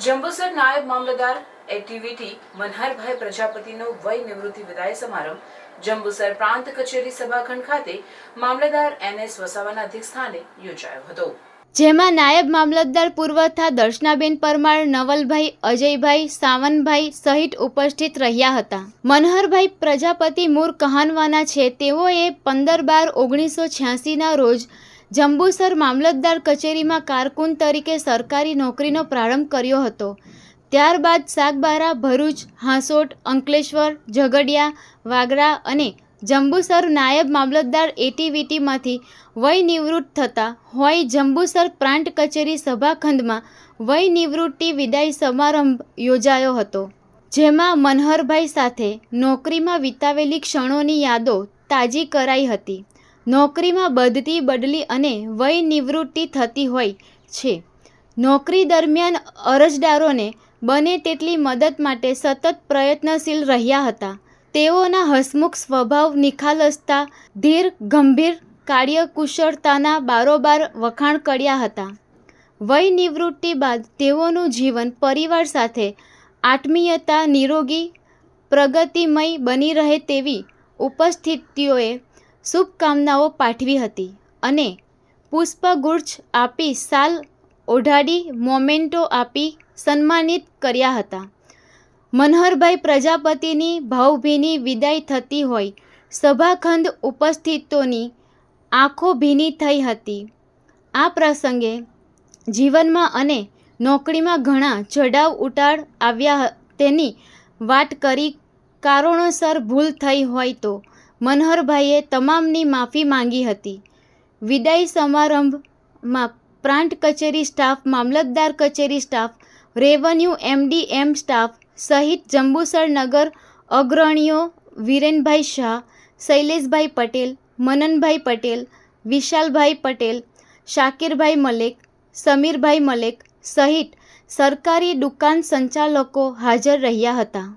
જંબુસર નાયબ મામલતદાર એક્ટિવિટી મનહરભાઈ પ્રજાપતિનો વય નિવૃત્તિ વિદાય સમારંભ જંબુસર પ્રાંત કચેરી સભાખંડ ખાતે મામલતદાર NS વસાવાના અધ્યક્ષસ્થાને યોજાયો હતો, જેમાં નાયબ મામલતદાર પુરવઠા દર્શનાબેન પરમાર, નવલભાઈ, અજયભાઈ, સાવનભાઈ સહિત ઉપસ્થિત રહ્યા હતા। મનહરભાઈ પ્રજાપતિ મૂળ કહાનવાના છે। તેઓએ 15/12/1986ના રોજ જંબુસર મામલતદાર કચેરીમાં કારકુન તરીકે સરકારી નોકરીનો પ્રારંભ કર્યો હતો। ત્યારબાદ સાગબારા, ભરૂચ, હાંસોટ, અંકલેશ્વર, ઝઘડિયા, વાગરા અને જંબુસર નાયબ મામલતદાર એટીવીટીમાંથી વય નિવૃત્ત થતા હોય જંબુસર પ્રાંત કચેરી સભાખંડમાં વય નિવૃત્તિ વિદાય સમારંભ યોજાયો હતો, જેમાં મનહરભાઈ સાથે નોકરીમાં વિતાવેલી ક્ષણોની યાદો તાજી કરાઈ હતી। નોકરીમાં બઢતી, બદલી અને વય નિવૃત્તિ થતી હોય છે। નોકરી દરમિયાન અરજદારોને બને તેટલી મદદ માટે સતત પ્રયત્નશીલ રહ્યા હતા। તેઓના હસમુખ સ્વભાવ, નિખાલસતા, ધીર ગંભીર કાર્યકુશળતાના બારોબાર વખાણ કર્યા હતા। વય નિવૃત્તિ બાદ તેઓનું જીવન પરિવાર સાથે આત્મીયતા, નિરોગી, પ્રગતિમય બની રહે તેવી ઉપસ્થિતિઓએ શુભકામનાઓ પાઠવી હતી અને પુષ્પગુચ્છ આપી, શાલ ઓઢાડી, મોમેન્ટો આપી સન્માનિત કર્યા હતા। મનહરભાઈ પ્રજાપતિની ભાવભીની વિદાય થતી હોય સભાખંડ ઉપસ્થિતોની આંખો ભીની થઈ હતી। આ પ્રસંગે જીવનમાં અને નોકરીમાં ઘણા ચઢાવ ઉતાર આવ્યા તેની વાત કરી। કારણોસર ભૂલ થઈ હોય તો મનહરભાઈએ તમામની માફી માંગી હતી। વિદાય સમારંભમાં પ્રાંત કચેરી સ્ટાફ, મામલતદાર કચેરી સ્ટાફ, રેવન્યુ MDM સ્ટાફ સહિત જંબુસર નગર અગ્રણીઓ વિરેનભાઈ શાહ, શૈલેષભાઈ પટેલ, મનનભાઈ પટેલ, વિશાલભાઈ પટેલ, શાકીરભાઈ મલેક, સમીરભાઈ મલેક સહિત સરકારી દુકાન સંચાલકો હાજર રહ્યા હતા।